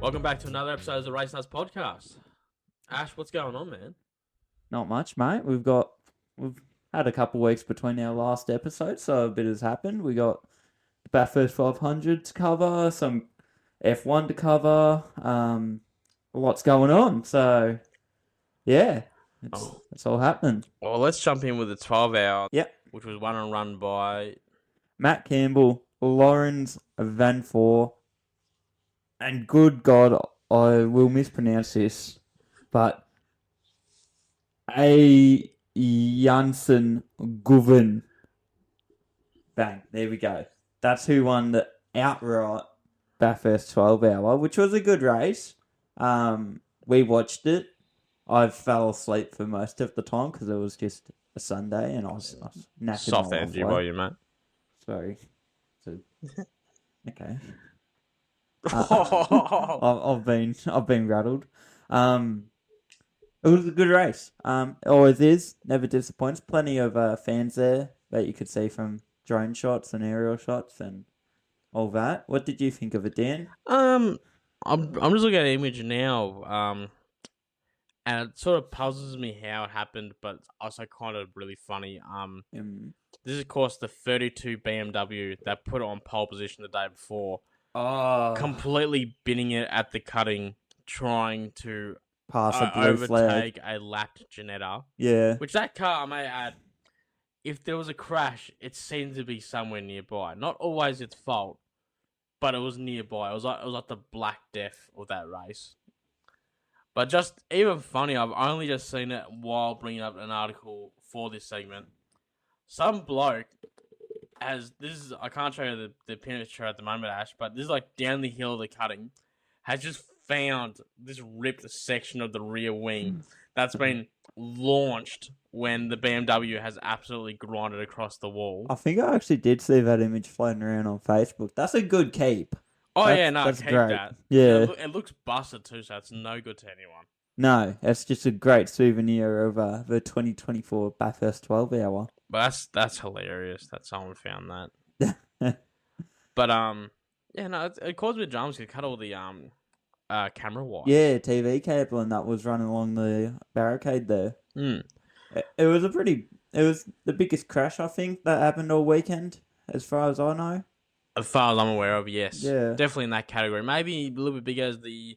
Welcome back to another episode of the RacNuts podcast. Ash, what's going on, man? Not much, mate. We've had a couple of weeks between our last episode, so a bit has happened. We got the Bathurst 500 to cover, some F1 to cover, lots going on. So, yeah, it's all happening. Well, let's jump in with the 12-hour, Yep. which was won and run by Matt Campbell, Lawrence Van Four, and good God, I will mispronounce this, but A. Janssen Guven. Bang, there we go. That's who won the outright Bathurst 12-hour, which was a good race. We watched it. I fell asleep for most of the time because it was just a Sunday and I was knackered. soft energy by you, mate. Sorry. Okay. Oh. I've been rattled. It was a good race. Always is. Never disappoints. Plenty of fans there that you could see from drone shots and aerial shots and all that. What did you think of it, Dan? I'm just looking at the image now, and it sort of puzzles me how it happened, but it's also kind of really funny. This is, of course, the 32 BMW that put it on pole position the day before. Completely binning it at the cutting, trying to Pass a blue flag. overtake a lapped Ginetta. Yeah. Which that car, I may add, if there was a crash, it seemed to be somewhere nearby. Not always its fault, but it was nearby. It was like the Black Death of that race. But just even funny, I've only just seen it while bringing up an article for this segment. Some bloke I can't show you the picture at the moment, Ash, but this is like down the hill of the cutting, has just found this ripped section of the rear wing that's been launched when the BMW has absolutely grinded across the wall. I think I actually did see that image floating around on Facebook. That's a good keep. That's great. that. Yeah. It looks busted too, so it's no good to anyone. No, it's just a great souvenir of the 2024 Bathurst 12-hour. But that's hilarious that someone found that. But it caused me dramas to cut all the camera wires. Yeah, TV cable and that was running along the barricade there. It was the biggest crash I think that happened all weekend, as far as I know. As far as I'm aware of, yes. Yeah. Definitely in that category. Maybe a little bit bigger as the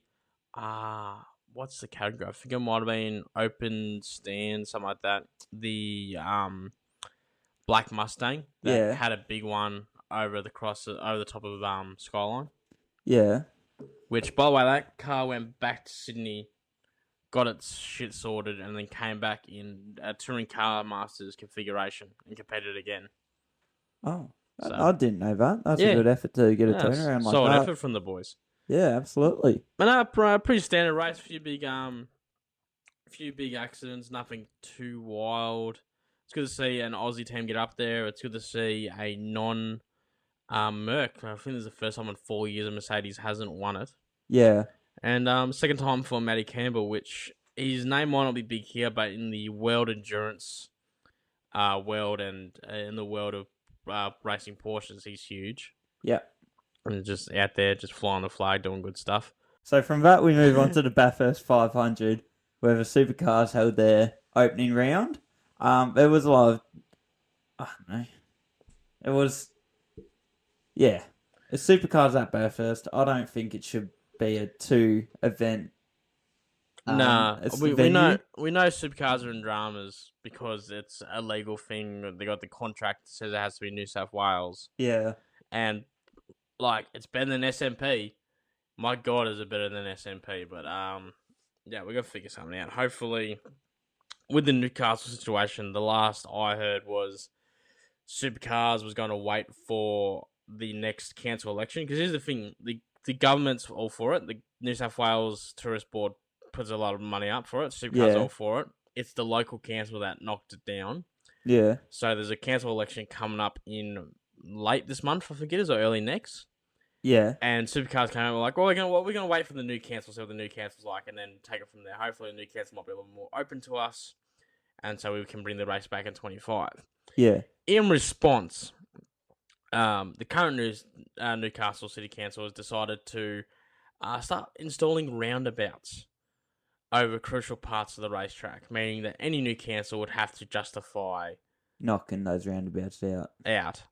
what's the category? I think it might have been open stand, something like that. The Black Mustang that had a big one over the top of Skyline. Yeah. Which, by the way, that car went back to Sydney, got its shit sorted, and then came back in a Touring Car Masters configuration and competed again. Oh, so, I didn't know that. That's a good effort to get a turnaround like that. Solid effort from the boys. Yeah, absolutely. But pretty standard race. A few big accidents. Nothing too wild. It's good to see an Aussie team get up there. It's good to see a Merc. I think this is the first time in 4 years a Mercedes hasn't won it. Yeah. And second time for Matty Campbell, which his name might not be big here, but in the world endurance world and in the world of racing Porsches, he's huge. Yeah. And just out there, just flying the flag, doing good stuff. So from that, we move on to the Bathurst 500, where the Supercars held their opening round. There was a lot of... I don't know. It was... Yeah. It's Supercars at Bathurst. I don't think it should be a two-event. We know Supercars are in dramas because it's a legal thing. They got the contract that says it has to be New South Wales. Yeah. And... it's better than SMP. My God, is it better than SMP? But, we got to figure something out. Hopefully, with the Newcastle situation, the last I heard was Supercars was going to wait for the next council election. Because here's the thing, the government's all for it. The New South Wales Tourist Board puts a lot of money up for it. Supercars all for it. It's the local council that knocked it down. Yeah. So there's a council election coming up in late this month, I think it is, or early next. Yeah. And Supercars came out, like, we're gonna wait for the new council, see what the new council's like, and then take it from there. Hopefully the new council might be a little more open to us, and so we can bring the race back in 25. Yeah. In response, the current Newcastle City Council has decided to start installing roundabouts over crucial parts of the racetrack, meaning that any new council would have to justify Knocking those roundabouts out.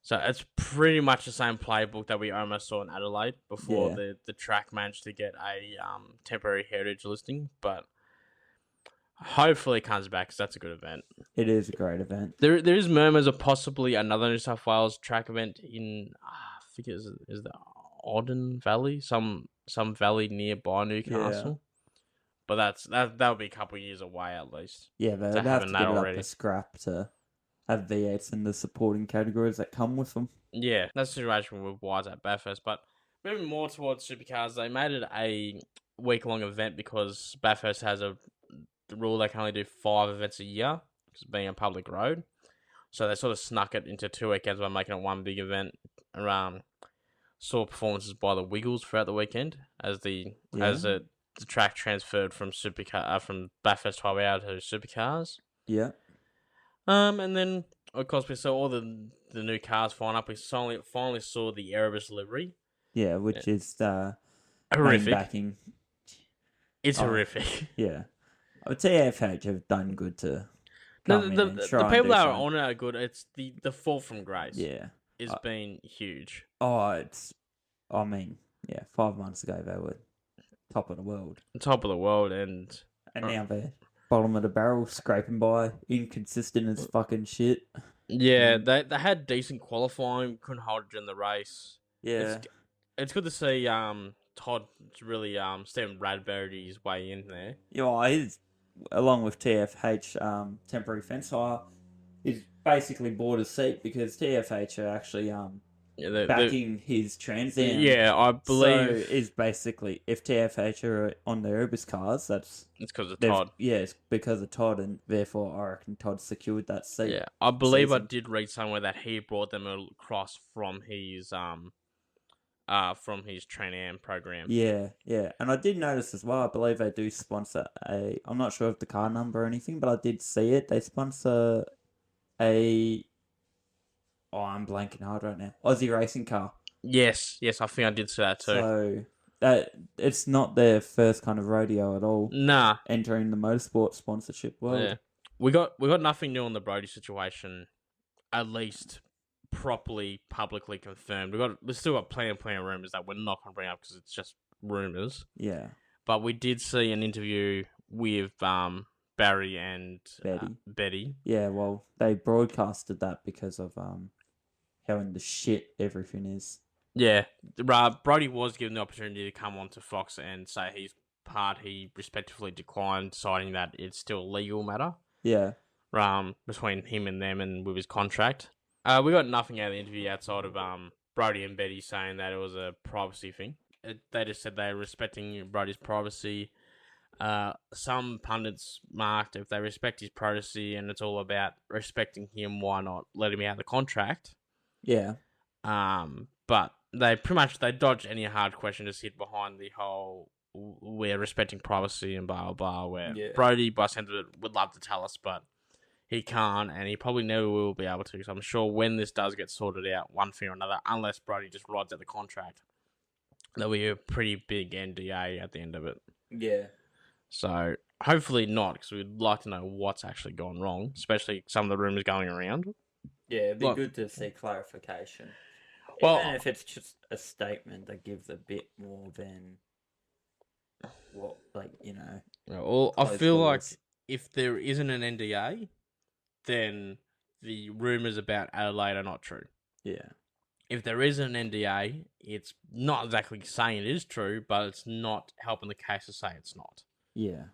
So it's pretty much the same playbook that we almost saw in Adelaide before the track managed to get a temporary heritage listing, but hopefully it comes back because that's a good event. It is a great event. There is murmurs of possibly another New South Wales track event in I think is the Auden Valley, some valley nearby Newcastle. But that'll be a couple of years away at least. Yeah, but they'd have to get it up a scrap to have V8s in the supporting categories that come with them. Yeah, that's the situation with Wise at Bathurst. But moving more towards Supercars, they made it a week-long event because Bathurst has the rule they can only do 5 events a year because being a public road. So they sort of snuck it into 2 weekends by making it one big event. Saw performances by the Wiggles throughout the weekend as the track transferred from from Bathurst 12 Hour to Supercars. Yeah. And then of course we saw all the new cars flying up. We finally saw the Erebus livery. Yeah, which is horrific. Backing. It's horrific. Yeah. But TFH have done good to come in and try the and people do that are something. on it are good. It's the fall from grace. Yeah. It's been huge. Oh, 5 months ago they were top of the world. Top of the world, and now they're bottom of the barrel, scraping by, inconsistent as fucking shit. Yeah, they had decent qualifying, couldn't hold it in the race. Yeah. It's good to see Todd really Stephen Bradbury's way in there. Yeah, he's along with TFH temporary fence hire. He's basically bought a seat because TFH are actually backing his trans down. Yeah, I believe. So is basically if TFH are on the Erebus cars, it's because of Todd. Yeah, it's because of Todd, and therefore I reckon Todd secured that seat. Yeah, I believe I did read somewhere that he brought them across from his Trans-Am program. Yeah, and I did notice as well. I believe they do sponsor I'm not sure of the car number or anything, but I did see it. They sponsor I'm blanking hard right now. Aussie racing car. Yes, I think I did see that too. So that it's not their first kind of rodeo at all. Nah, entering the motorsport sponsorship world. Yeah, we got nothing new on the Brody situation, at least properly publicly confirmed. We still got plenty of rumors that we're not going to bring up because it's just rumors. Yeah, but we did see an interview with Barry and Betty. Yeah, well, they broadcasted that because of how in the shit everything is. Yeah, Brody was given the opportunity to come on to Fox and say he respectively declined, citing that it's still a legal matter. Yeah. Between him and them and with his contract. We got nothing out of the interview outside of Brody and Betty saying that it was a privacy thing. They just said they're respecting Brody's privacy. Some pundits marked if they respect his privacy and it's all about respecting him, why not let him out of the contract? Yeah. But they pretty much dodged any hard question, just hid behind the whole we're respecting privacy and blah blah. Where Brody by sentiment would love to tell us, but he can't, and he probably never will be able to. So I'm sure when this does get sorted out, one thing or another, unless Brody just rides out the contract, there'll be a pretty big NDA at the end of it. Yeah. So hopefully not, because we'd like to know what's actually gone wrong, especially some of the rumors going around. Yeah, it'd be good to see clarification. Well, even if it's just a statement that gives a bit more than what, Well, I feel like if there isn't an NDA, then the rumors about Adelaide are not true. Yeah. If there is an NDA, it's not exactly saying it is true, but it's not helping the case to say it's not. Yeah.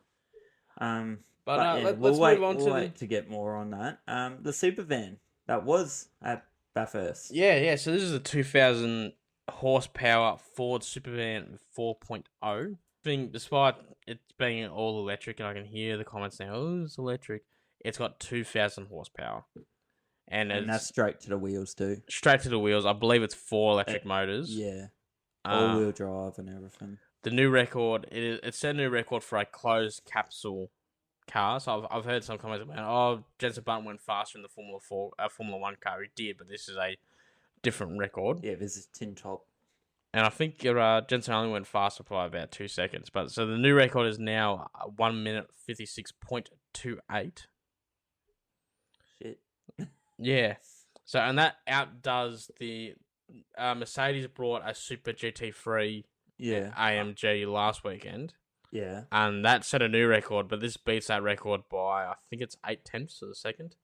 Let's move on to get more on that. The super van that was at Bathurst. Yeah. So this is a 2,000 horsepower Ford Supervan 4.0 thing. Despite it being all electric, and I can hear the comments now, oh, it's electric. It's got 2,000 horsepower. And that's straight to the wheels too. Straight to the wheels. I believe it's 4 electric motors. Yeah. All-wheel drive and everything. The new record, it's set a new record for a closed capsule car. So I've heard some comments about, Jensen Button went faster in the Formula 1 car. He did, but this is a different record. Yeah, this is tin top. And I think Jensen only went faster by about 2 seconds. But so the new record is now 1 minute 56.28. Shit. Yeah. So and that outdoes the Mercedes brought a Super GT3 Yeah. AMG last weekend. Yeah. And that set a new record, but this beats that record by I think it's 8/10 of a second.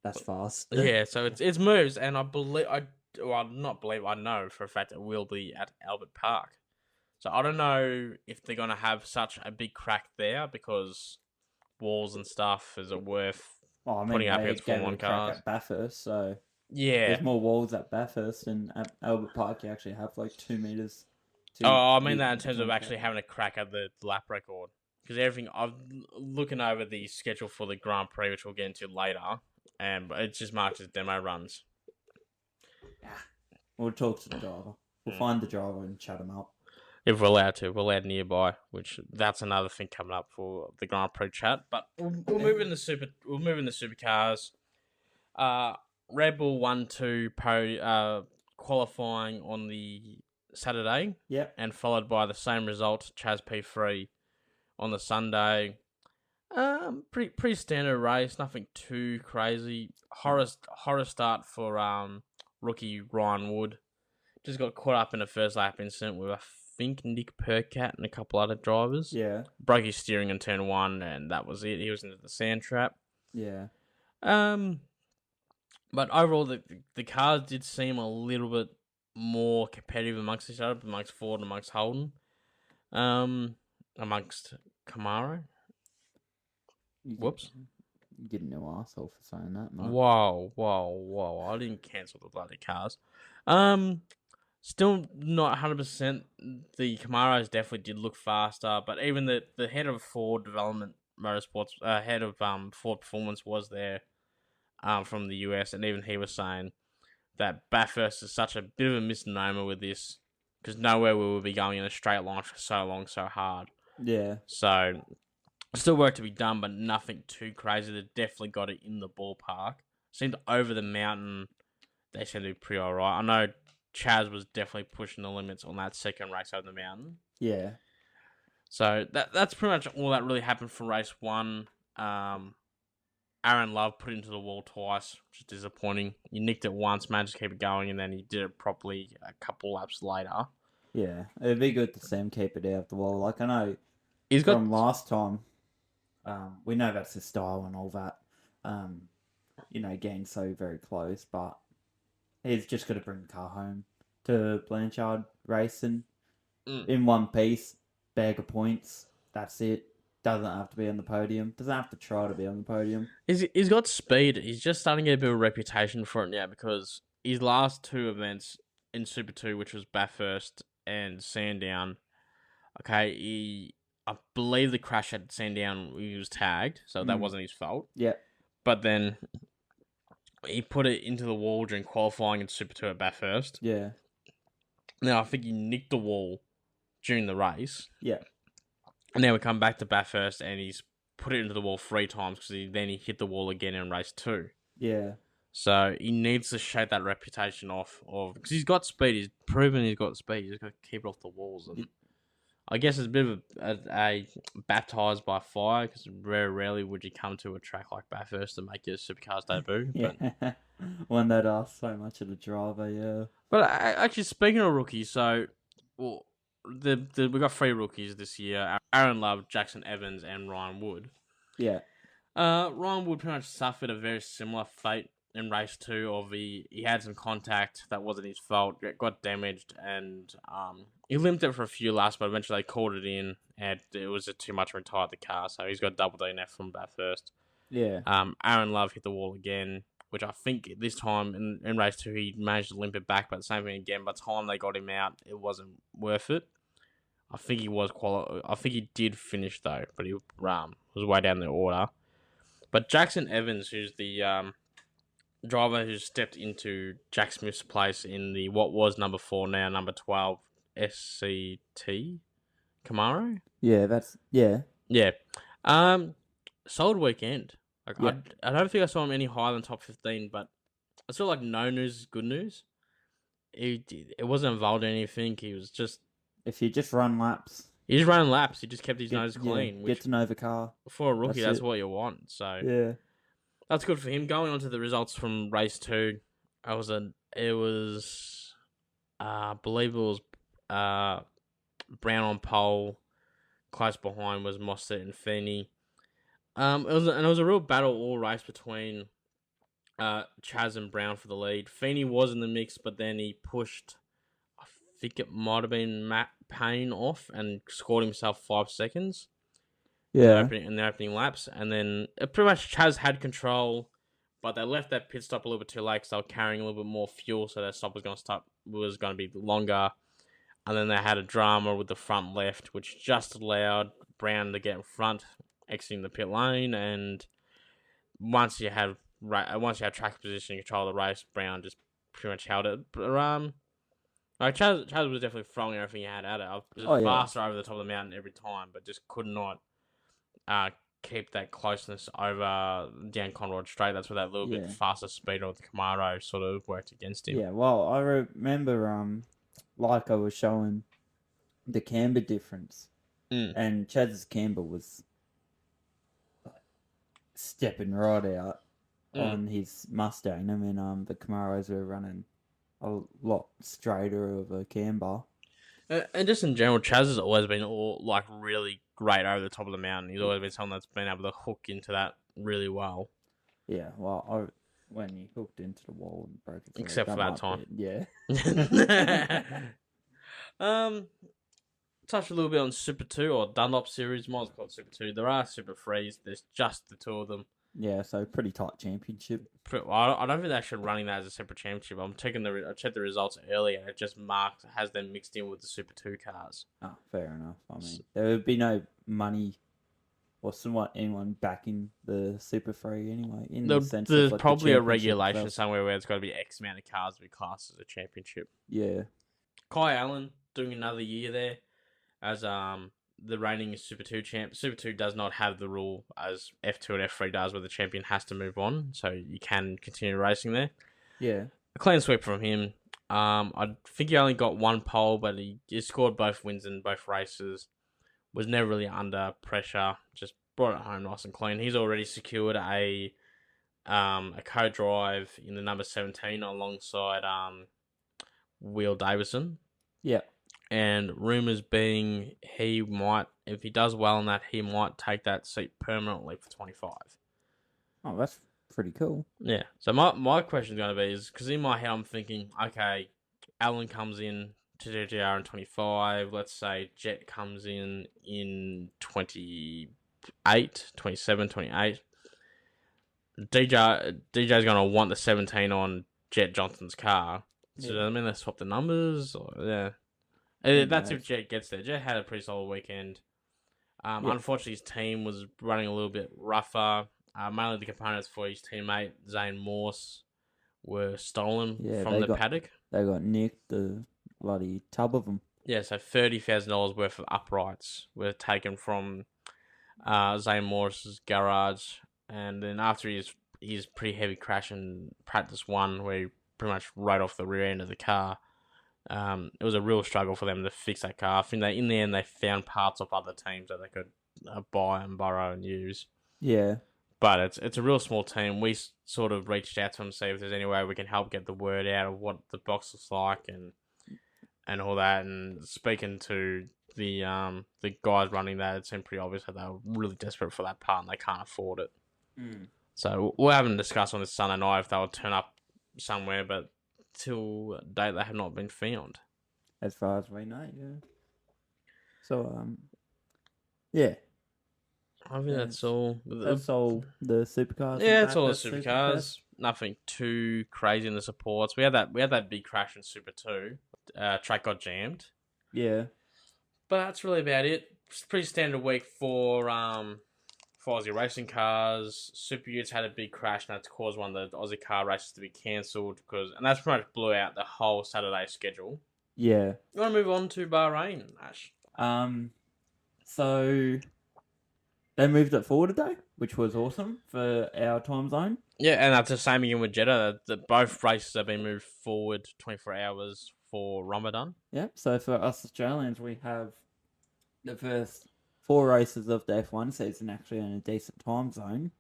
That's fast. Yeah, so it's moves, and I know for a fact it will be at Albert Park. So I don't know if they're gonna have such a big crack there because walls and stuff is it worth Well, I mean, putting up they against gave Formula it a One crack cars? at Bathurst, so Yeah. there's more walls at Bathurst, and at Albert Park you actually have like 2 meters. I mean that in terms of actually having a crack at the lap record. Because everything I've looking over the schedule for the Grand Prix, which we'll get into later, and it's just marked as demo runs. We'll talk to the driver. We'll find the driver and chat him up. If we're allowed to, we're allowed nearby, which that's another thing coming up for the Grand Prix chat. But we'll move in the We'll move in the supercars. Red Bull 1-2 qualifying on the Saturday. Yep. And followed by the same result, Chaz P3 on the Sunday. Pretty standard race, nothing too crazy. Horror start for rookie Ryan Wood. Just got caught up in a first lap incident with I think Nick Percat and a couple other drivers. Yeah. Broke his steering in turn 1, and that was it. He was into the sand trap. Yeah. But overall, the cars did seem a little bit more competitive amongst each other, amongst Ford and amongst Holden, amongst Camaro. Whoops. You get no arsehole for saying that, mate. Whoa. I didn't cancel the bloody cars. Still not 100%. The Camaros definitely did look faster, but even the head of Ford Development Motorsports, head of Ford Performance was there from the US, and even he was saying that Bathurst is such a bit of a misnomer with this, because nowhere we will be going in a straight line for so long, so hard. Yeah. So, still work to be done, but nothing too crazy. They definitely got it in the ballpark. Seemed over the mountain, they seemed to be pretty alright. I know Chaz was definitely pushing the limits on that second race over the mountain. Yeah. So, that's pretty much all that really happened for race 1. Aaron Love put it into the wall twice, which is disappointing. He nicked it once, managed to keep it going, and then he did it properly a couple laps later. Yeah, it'd be good to see him keep it out of the wall. Like, I know He's got from last time, we know that's his style and all that, getting so very close, but he's just got to bring the car home to Blanchard Racing in one piece, bag of points, that's it. Doesn't have to be on the podium. Doesn't have to try to be on the podium. He's got speed. He's just starting to get a bit of a reputation for it now because his last 2 events in Super 2, which was Bathurst and Sandown, okay, I believe the crash at Sandown, he was tagged, so that wasn't his fault. Yeah. But then he put it into the wall during qualifying in Super 2 at Bathurst. Yeah. Now, I think he nicked the wall during the race. Yeah. And now we come back to Bathurst, and he's put it into the wall 3 times because he hit the wall again in race 2. Yeah. So he needs to shake that reputation off because he's got speed. He's proven he's got speed. He's got to keep it off the walls. And I guess it's a bit of a baptized by fire because very rarely would you come to a track like Bathurst and make your Supercars debut. Yeah. But, one that asks so much of the driver, yeah. But actually, speaking of rookies, we got 3 rookies this year: Aaron Love, Jackson Evans, and Ryan Wood. Yeah. Ryan Wood pretty much suffered a very similar fate in race 2. Of he had some contact that wasn't his fault, got damaged, and he limped it for a few laps, but eventually they called it in, and it was just too much to retire the car, so he's got double DNF from Bathurst. Yeah. Aaron Love hit the wall again, which I think this time in race 2 he managed to limp it back, but the same thing again. By the time they got him out, it wasn't worth it. I think he was I think he did finish though, but he was way down the order. But Jackson Evans, who's the driver who stepped into Jack Smith's place in the what was number 4 now number 12 SCT Camaro. Yeah. Solid weekend. Like Yeah. I don't think I saw him any higher than top 15, but I feel like no news is good news. it wasn't involved in anything. He was just If you just run laps, running laps. He just kept his nose clean. get Which to know the car. for a rookie, that's it. what you want. So Yeah. that's good for him. Going on to the results from race 2, I believe it was Brown on pole. Close behind was Mostert and Feeney. It was a real battle all race between Chaz and Brown for the lead. Feeney was in the mix, but then he pushed, I think it might have been Matt Payne off and scored himself 5 seconds. Yeah. In the opening laps, and then pretty much Chaz had control, but they left that pit stop a little bit too late because they were carrying a little bit more fuel, so their stop was going to be longer. And then they had a drama with the front left, which just allowed Brown to get in front, exiting the pit lane. And once you have track position and control of the race, Brown just pretty much held it. But Chaz was definitely throwing everything he had at it. Just faster over the top of the mountain every time, but just could not keep that closeness over down Conrod Straight. That's where that little bit faster speed of the Camaro sort of worked against him. Yeah, well, I remember like I was showing the camber difference, and Chaz's camber was stepping right out on his Mustang. I mean, the Camaros were running a lot straighter of a camber. And just in general, Chaz has always been really great over the top of the mountain. He's always been someone that's been able to hook into that really well. Yeah, well, when he hooked into the wall and broke it. Except for that time. Yeah. Touch a little bit on Super 2 or Dunlop Series. Might as well call it Super 2. There are Super 3s. There's just the 2 of them. Yeah, so pretty tight championship. I don't think they're actually running that as a separate championship. I checked the results earlier. It just has them mixed in with the Super 2 cars. Oh, fair enough. I mean, there would be no money or somewhat anyone backing the Super 3 anyway. There's probably a regulation somewhere where it's got to be X amount of cars to be classed as a championship. Yeah. Kai Allen doing another year there as the reigning Super 2 champ. Super 2 does not have the rule as F2 and F3 does, where the champion has to move on, so you can continue racing there. Yeah. A clean sweep from him. I think he only got 1 pole, but he scored both wins in both races. Was never really under pressure. Just brought it home nice and clean. He's already secured a co-drive in the number 17 alongside Will Davison. Yeah. And rumours being he might, if he does well in that, he might take that seat permanently for 25. Oh, that's pretty cool. Yeah. So my question is going to be is, because in my head I'm thinking, okay, Allen comes in to DJR in 25. Let's say Jet comes in 28, 27, 28. DJ's going to want the 17 on Jet Johnson's car. So does that mean they swap the numbers? Or, yeah. That's if Jet gets there. Jet had a pretty solid weekend. Unfortunately, his team was running a little bit rougher. Mainly the components for his teammate, Zane Morse, were stolen from the paddock. They got nicked, the bloody tub of them. Yeah, so $30,000 worth of uprights were taken from Zane Morse's garage. And then after his pretty heavy crash in practice 1, where he pretty much rode off the rear end of the car, it was a real struggle for them to fix that car. I think in the end they found parts of other teams that they could buy and borrow and use. Yeah. But it's a real small team. We sort of reached out to them to see if there's any way we can help get the word out of what the box looks like and all that. And speaking to the guys running that, it seemed pretty obvious that they were really desperate for that part and they can't afford it. So we're having a discussion on this Sunday night if they'll turn up somewhere, but till date they have not been found. As far as we know, yeah. So, yeah. I think that's all. That's all the supercars. Yeah, it's all the supercars. Nothing too crazy in the supports. We had that big crash in Super 2. Track got jammed. Yeah. But that's really about it. It's a pretty standard week for Aussie racing cars. Super Utes had a big crash, and that's caused one of the Aussie car races to be cancelled and that's pretty much blew out the whole Saturday schedule. Yeah. You want to move on to Bahrain, Ash? So they moved it forward today, which was awesome for our time zone. Yeah, and that's the same again with Jeddah. That both races have been moved forward 24 hours for Ramadan. Yep. So for us Australians, we have the first 4 races of the F1 season actually in a decent time zone.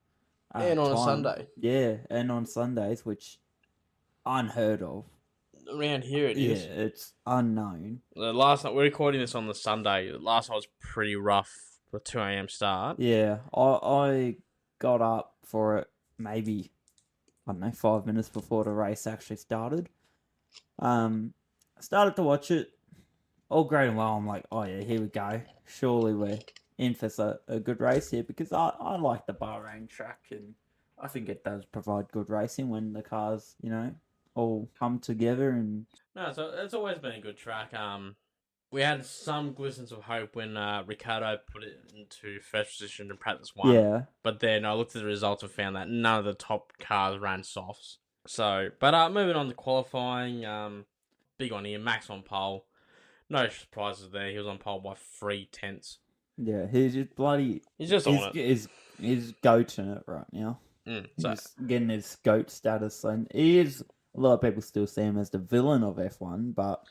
And on a Time. Sunday. Yeah, and on Sundays, which unheard of. Around here it is. Yeah, it's unknown. The last night, we're recording this on the Sunday. Last night was pretty rough for 2 a.m. start. Yeah, I got up for it maybe, I don't know, 5 minutes before the race actually started. I started to watch it. All great and well, I'm like, oh yeah, here we go. Surely we're in for a good race here, because I like the Bahrain track, and I think it does provide good racing when the cars, all come together. And No, so it's always been a good track. We had some glimpses of hope when Ricciardo put it into first position in practice 1. yeah, But then I looked at the results and found that none of the top cars ran softs. So, but moving on to qualifying, big on here, Max on pole. No surprises there. He was on pole by 3/10. yeah, he's just bloody. He's just on it. He's goating it right now. So, He's getting his goat status, and he is. A lot of people still see him as the villain of F1, but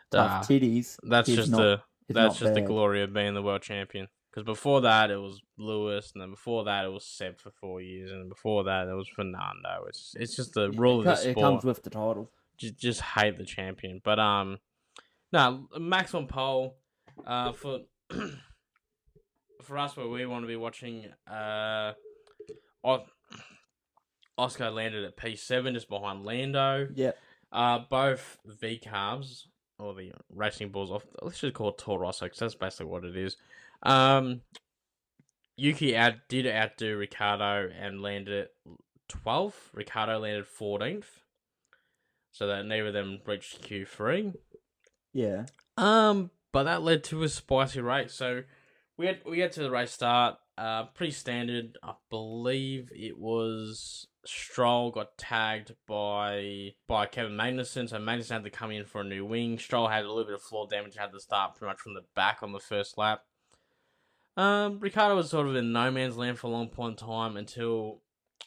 tough titties. That's he's just not, the glory of being the world champion. Because before that it was Lewis, and then before that it was Seb for 4 years, and before that it was Fernando. It's just the rule of the sport. It comes with the title. Just hate the champion, but no, Max on pole, for for us where we want to be watching, Oscar landed at P7 just behind Lando. Yeah. Both V carbs, or the racing balls off. Let's just call it Toro Rosso, because that's basically what it is. Yuki did outdo Ricciardo and landed at 12th. Ricciardo landed 14th, so that neither of them reached Q3. Yeah. But that led to a spicy race. So we get to the race start. Pretty standard. I believe it was Stroll got tagged by Kevin Magnussen, so Magnussen had to come in for a new wing. Stroll had a little bit of floor damage, had to start pretty much from the back on the first lap. Ricciardo was sort of in no man's land for a long point in time until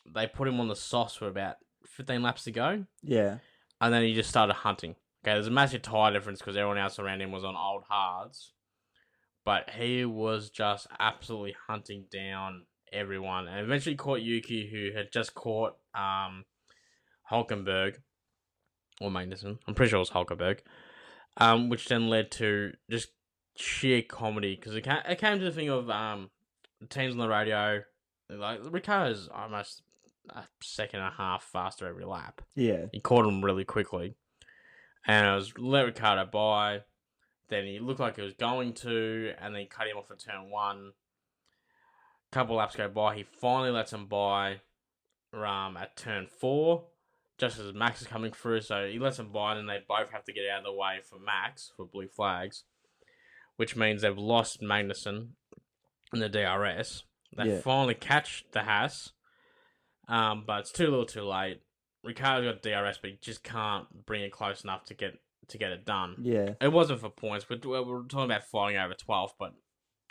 they put him on the softs for about 15 laps to go. Yeah. And then he just started hunting. Okay, there's a massive tyre difference because everyone else around him was on old hards. But he was just absolutely hunting down everyone, and eventually caught Yuki, who had just caught Hulkenberg or Magnussen. I'm pretty sure it was Hulkenberg, which then led to just sheer comedy, because it came to the thing of the teams on the radio, like Ricciardo's almost a second and a half faster every lap. Yeah, he caught him really quickly, and it was let Ricciardo by. Then he looked like he was going to, and then he cut him off at turn 1. Couple laps go by, he finally lets him by at turn 4, just as Max is coming through. So he lets him by, and they both have to get out of the way for Max for blue flags, which means they've lost Magnussen in the DRS. They finally catch the Haas, but it's too little, too late. Ricciardo's got DRS, but he just can't bring it close enough to get it done. Yeah, it wasn't for points, but we're talking about flying over 12th, but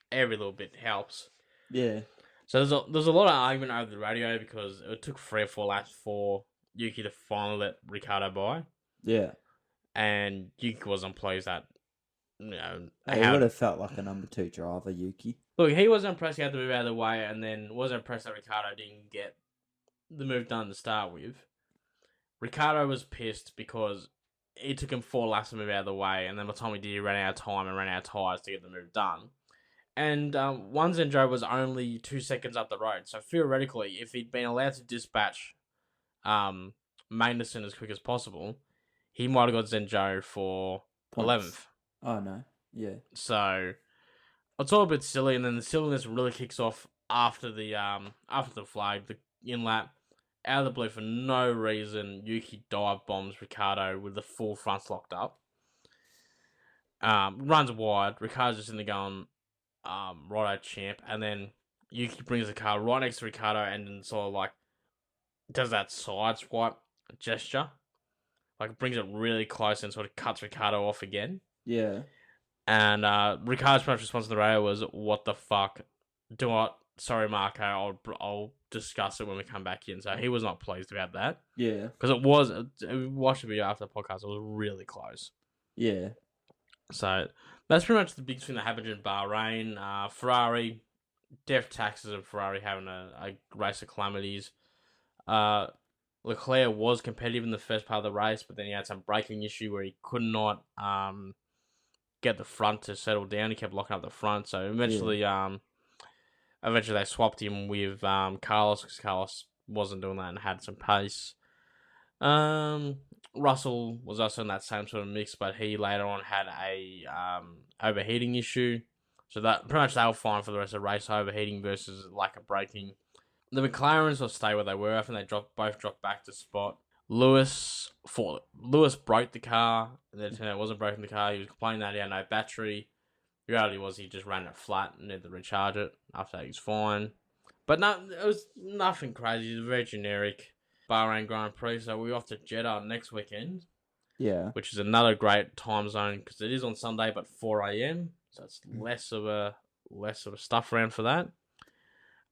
every little bit helps. Yeah. So there's a lot of argument over the radio, because it took 3 or 4 laps for Yuki to finally let Ricciardo by. Yeah. And Yuki wasn't pleased that, he would have felt like a number 2 driver, Yuki. Look, he wasn't impressed he had to move out of the way, and then wasn't impressed that Ricciardo didn't get the move done to start with. Ricciardo was pissed because it took him 4 laps to move out of the way, and then by the time he did, he ran out of time and ran out of tyres to get the move done. And one Zhou was only 2 seconds up the road, so theoretically, if he'd been allowed to dispatch Magnussen as quick as possible, he might have got Zhou for 11th. Oh, no. Yeah. So it's all a bit silly, and then the silliness really kicks off after the flag, the in-lap. Out of the blue, for no reason, Yuki dive bombs Ricciardo with the full fronts locked up. Runs wide. Ricciardo's just in the going, righto champ, and then Yuki brings the car right next to Ricciardo and then sort of like does that side swipe gesture. Like brings it really close and sort of cuts Ricciardo off again. Yeah. And Ricciardo's first response to the radio was, "What the fuck? Do not sorry, Marco, I'll discuss it when we come back in. So he was not pleased about that. Yeah. Because it was, we watched the video after the podcast, it was really close. Yeah. So that's pretty much the big thing that happened in Bahrain. Ferrari, death taxes of Ferrari having a race of calamities. Leclerc was competitive in the first part of the race, but then he had some braking issue where he could not get the front to settle down. He kept locking up the front, so eventually they swapped him with Carlos because Carlos wasn't doing that and had some pace. Russell was also in that same sort of mix, but he later on had a overheating issue. So that pretty much they were fine for the rest of the race, overheating versus lack of braking. The McLarens will stay where they were. I think they both dropped back to spot. Lewis broke the car, and then it turned out it wasn't broken the car. He was complaining that he had no battery. The reality was he just ran it flat and needed to recharge it. After that, he was fine. But no, it was nothing crazy. It was very generic. Bahrain Grand Prix, so we're off to Jeddah next weekend. Yeah. Which is another great time zone because it is on Sunday, but 4 a.m. So it's less of a stuff around for that.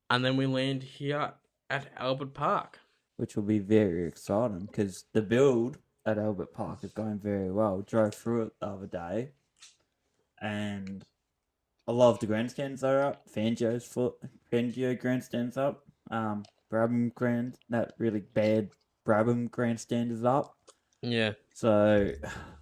And then we land here at Albert Park. Which will be very exciting because the build at Albert Park is going very well. Drove through it the other day. And a lot of the grandstands are up. Fangio grandstands up. That really bad Brabham grandstand is up. Yeah. So,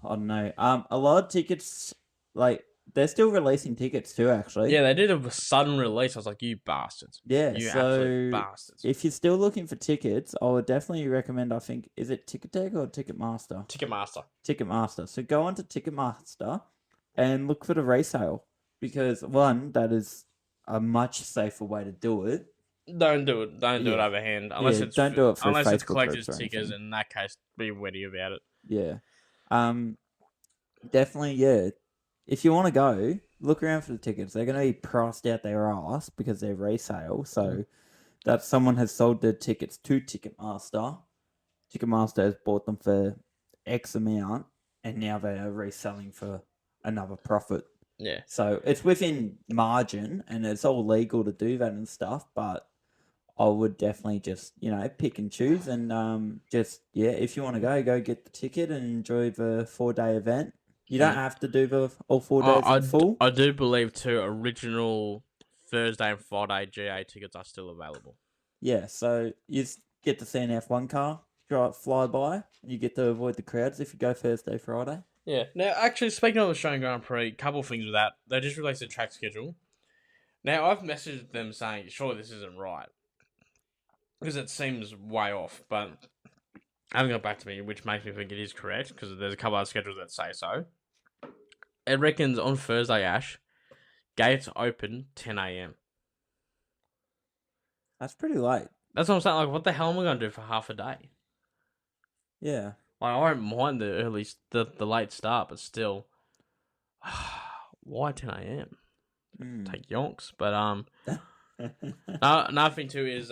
I don't know. A lot of tickets, like, they're still releasing tickets too, actually. Yeah, they did a sudden release. I was like, you bastards. Yeah, you so absolute bastards. If you're still looking for tickets, I would definitely recommend, I think, is it Ticketek or Ticketmaster? Ticketmaster. Ticketmaster. So go on to Ticketmaster and look for the resale. Because, one, that is a much safer way to do it. Don't do it. Don't do it overhand. Unless it's don't do it for unless Facebook it's collector's groups or tickets. anything. In that case, be witty about it. Yeah. Definitely, yeah. If you want to go, look around for the tickets. They're going to be priced out their ass because they're resale. So that someone has sold their tickets to Ticketmaster. Ticketmaster has bought them for X amount, and now they are reselling for another profit. Yeah. So it's within margin, and it's all legal to do that and stuff, but I would definitely just, pick and choose and if you want to go get the ticket and enjoy the 4-day event. You don't have to do all 4 days in full. I do believe too, original Thursday and Friday GA tickets are still available. Yeah, so you get to see an F1 car fly by, and you get to avoid the crowds if you go Thursday, Friday. Yeah. Now, actually, speaking of the Australian Grand Prix, a couple of things with that. They just released a track schedule. Now, I've messaged them saying, sure, this isn't right. Because it seems way off, but they haven't got back to me, which makes me think it is correct, because there's a couple of schedules that say so. It reckons on Thursday, Ash, gates open 10 a.m. That's pretty late. That's what I'm saying. Like, what the hell am I going to do for half a day? Yeah. Like, I don't mind the late start, but still, why 10 a.m.? Take yonks. But, another thing too is,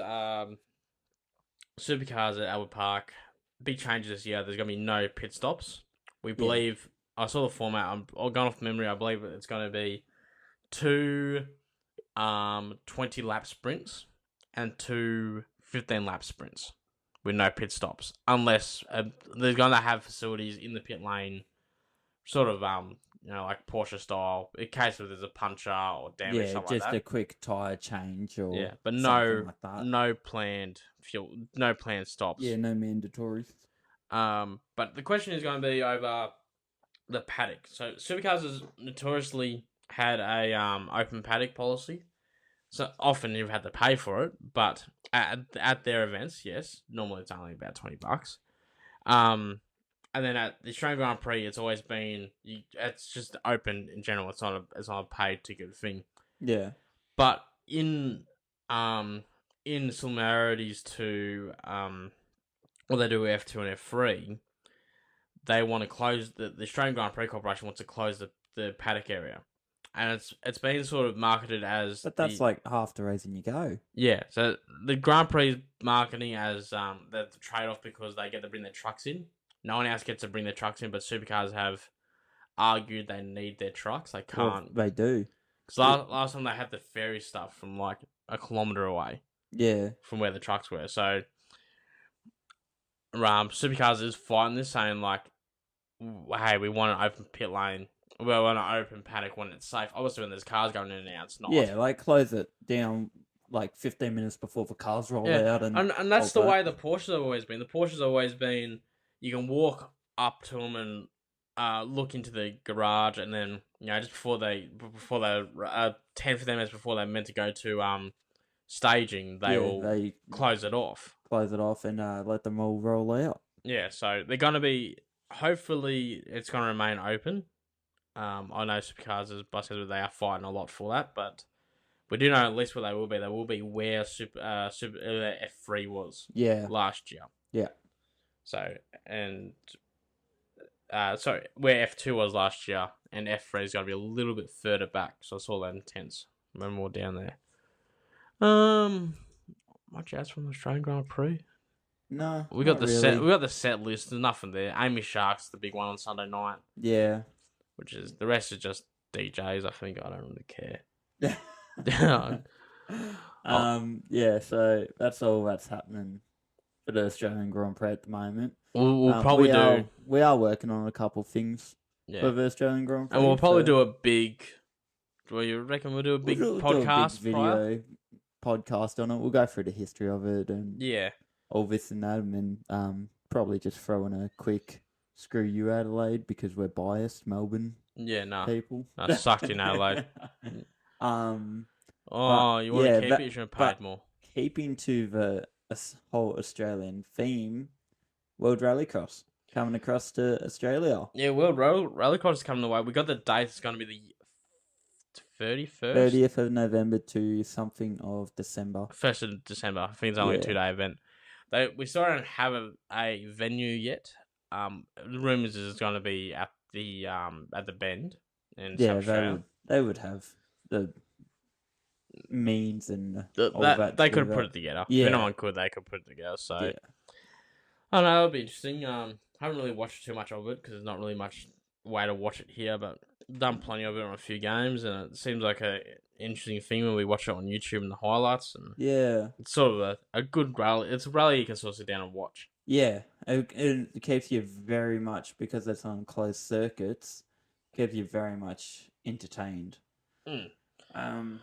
Supercars at Albert Park, big changes this year. There's going to be no pit stops. We believe, I saw the format, I'm going off memory, I believe it's going to be 2 20-lap sprints and 2 15-lap sprints with no pit stops. Unless they're going to have facilities in the pit lane, sort of, like Porsche style, in case if there's a puncher or damage, something like that. Yeah, just a quick tyre change or but something like that. no planned fuel, no planned stops. Yeah, no mandatory. But the question is going to be over the paddock. So Supercars has notoriously had a open paddock policy. So often you've had to pay for it, but at their events, yes, normally it's only about $20. And then at the Australian Grand Prix, it's always been it's just open in general. It's not a paid ticket thing. Yeah. But in similarities to what they do with F2 and F3, they want to close the Australian Grand Prix Corporation wants to close the paddock area. And it's been sort of marketed as... But that's like half the reason you go. Yeah, so the Grand Prix is marketing as the trade-off because they get to bring their trucks in. No one else gets to bring their trucks in, but Supercars have argued they need their trucks. They can't... Well, they do. Because last time they had the ferry stuff from like a kilometre away Yeah. from where the trucks were. So, Supercars is fighting this, saying like, hey, we want an open pit lane. We want an open paddock when it's safe. Obviously, when there's cars going in and out, it's not. Yeah, like close it down like 15 minutes before the cars roll out. And that's the way the Porsches have always been. The Porsches have always been, you can walk up to them and look into the garage, and then, just before they 10, 15 minutes before they're meant to go to staging, they close it off. Close it off and let them all roll out. Yeah, so they're going to be, hopefully it's going to remain open. I know Supercars, as Bus says, they are fighting a lot for that, but we do know at least where they will be. They will be where F3 was last year. Yeah. So, and where F2 was last year, and F3 is going to be a little bit further back, so it's all that intense. No more down there. Much else from the Australian Grand Prix? No, we got the really. We got the set list. There's nothing there. Amy Shark's the big one on Sunday night. Yeah. Which is, the rest is just DJs. I think I don't really care. Yeah. So that's all that's happening for the Australian Grand Prix at the moment. We'll probably we are working on a couple things for the Australian Grand Prix, and we'll probably do a big. Do you reckon we'll do a big podcast, do a big video podcast on it? We'll go through the history of it and all this and that, and then probably just throw in a quick screw you Adelaide because we're biased Melbourne. People. I sucked in Adelaide. You want to keep it? You should have paid more. Keeping to the whole Australian theme, World Rallycross coming across to Australia. Yeah, World Rallycross is coming away. We got the date. It's going to be the 31st? 30th of November to something of December. 1st of December. I think it's only a 2-day event. We still don't have a venue yet. The rumours is it's going to be at the Bend in South Australia. They would have the means and all that. They could put it together. Yeah. If anyone could, they could put it together. So, I don't know, it'll be interesting. I haven't really watched too much of it because there's not really much way to watch it here, but I've done plenty of it on a few games, and it seems like a interesting thing when we watch it on YouTube and the highlights. And it's sort of a good rally. It's a rally you can sort of sit down and watch. Yeah, it keeps you very much, because it's on closed circuits, keeps you very much entertained. Going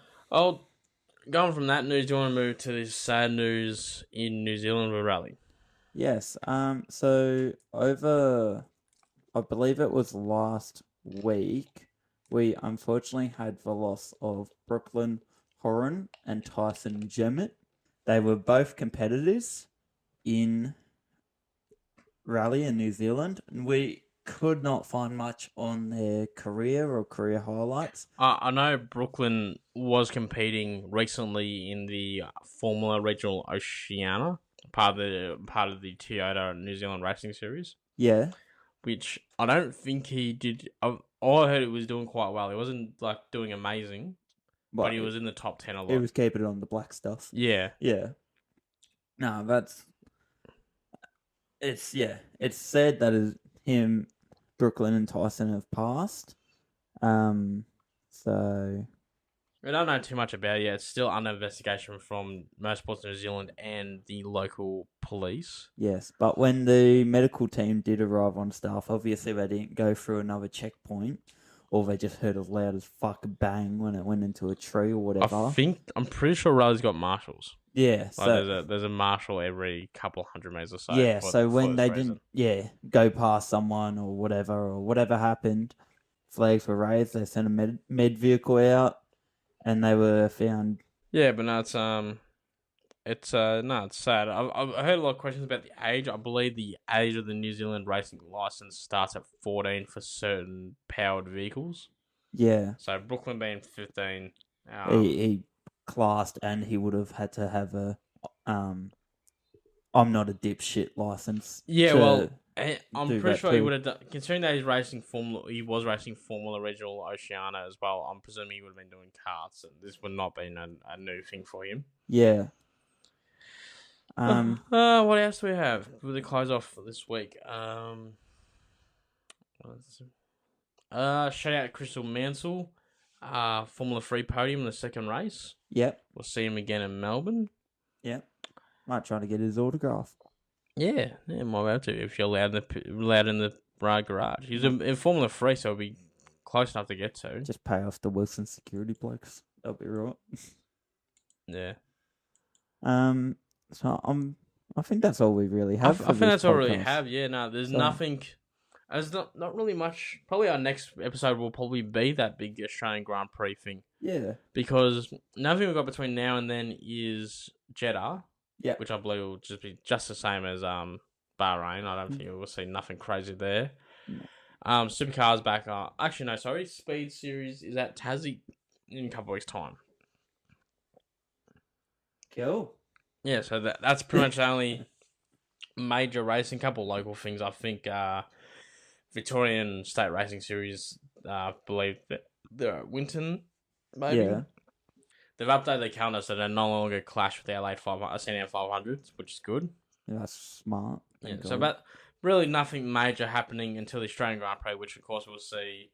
from that news, do you want to move to this sad news in New Zealand with rally? Yes. So over, I believe it was last week, we unfortunately had the loss of Brooklyn Horan and Tyson Jemmett. They were both competitors in rally in New Zealand, and we could not find much on their career or career highlights. I know Brooklyn was competing recently in the Formula Regional Oceania, part of the Toyota New Zealand Racing Series. Yeah. Which I don't think he did. All I heard, it was doing quite well. He wasn't like doing amazing, but he was in the top 10 a lot. He was keeping it on the black stuff. Yeah. Yeah. No, it's said that him, Brooklyn and Tyson have passed. So I don't know too much about it yet. It's still under investigation from Motorsports New Zealand and the local police. Yes, but when the medical team did arrive on staff, obviously they didn't go through another checkpoint, or they just heard a loud as fuck bang when it went into a tree or whatever. I'm pretty sure Rally's got marshals. Yeah, so there's a marshal every couple hundred meters or so. Yeah, so when they didn't go past someone or whatever happened, flags were raised. They sent a med vehicle out, and they were found. Yeah, but no, it's sad. I've heard a lot of questions about the age. I believe the age of the New Zealand racing license starts at 14 for certain powered vehicles. Yeah. So Brooklyn being 15, he classed, and he would have had to have a I'm not a dipshit license. Yeah, well, I'm pretty sure he would have done, considering that he was racing Formula Regional Oceania as well. I'm presuming he would have been doing karts, and this would not be a new thing for him. Yeah. What else do we have? Will we close off for this week? Shout out Crystal Mansell. Formula 3 podium in the second race. Yep. We'll see him again in Melbourne. Yep. Might try to get his autograph. Yeah, might be able to if you're allowed in the garage. He's in Formula 3, so it'll be close enough to get to. Just pay off the Wilson security blokes. That'll be right. Yeah. So I think that's all we really have. I think that's all we really have. Yeah, no, there's nothing. There's not really much. Probably our next episode will probably be that big Australian Grand Prix thing. Yeah. Because nothing we've got between now and then is Jeddah. Yeah. Which I believe will just be just the same as Bahrain. I don't think we'll see nothing crazy there. No. Supercars back. Actually, no, sorry. Speed Series is at Tassie in a couple of weeks' time. Cool. Yeah, so that's pretty much the only major racing. Couple local things. I think Victorian State Racing Series, believe that they're at Winton, maybe. Yeah. They've updated their calendar so they no longer clash with the LA 500s, which is good. Yeah, that's smart. Yeah, so but really nothing major happening until the Australian Grand Prix, which of course we'll see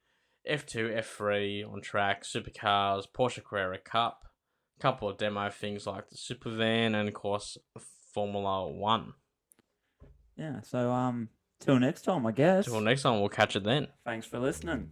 F2, F3 on track, Supercars, Porsche Carrera Cup, a couple of demo things like the Super Van, and of course Formula 1. Yeah, so till next time, I guess. Till next time, we'll catch it then. Thanks for listening.